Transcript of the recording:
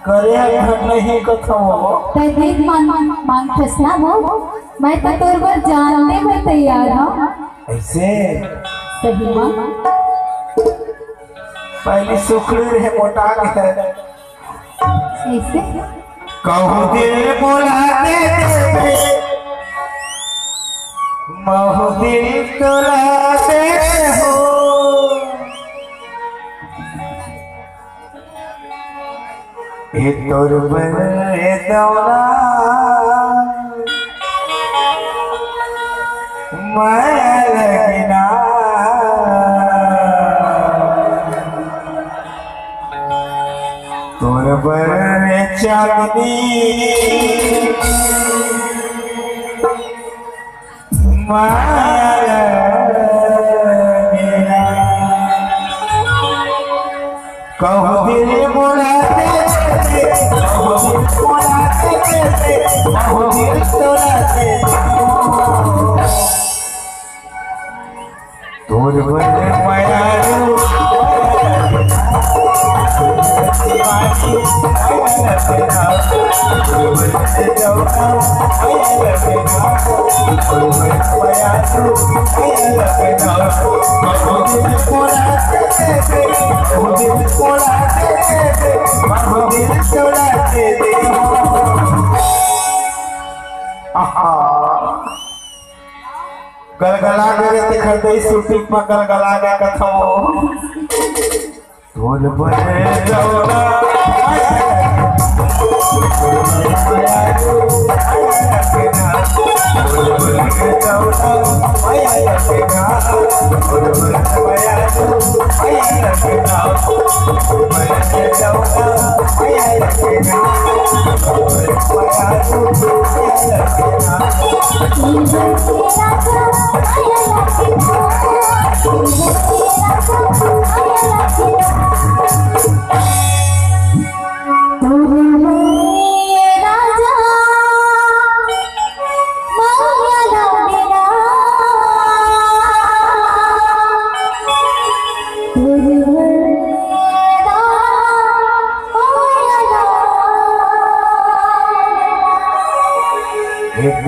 करे घर नहीं कथो ते देख मान फसना वो मैं तो तोर पर जानने में तैयार हूँ। ऐसे सही माँ पहले सुखड़ी रहे मोटा के ऐसे कहूँ दिल बोलाते महू दिल तोलाते हो ये तोर बने दौरा मैं लगना तोर बने चांदनी कहूँ दिल बोलाते कहूँ दिल तोलाते तोर बने मायारू गलगला के खड़े शूटिंग पर गलगला के कथो तोर बने दौरा एक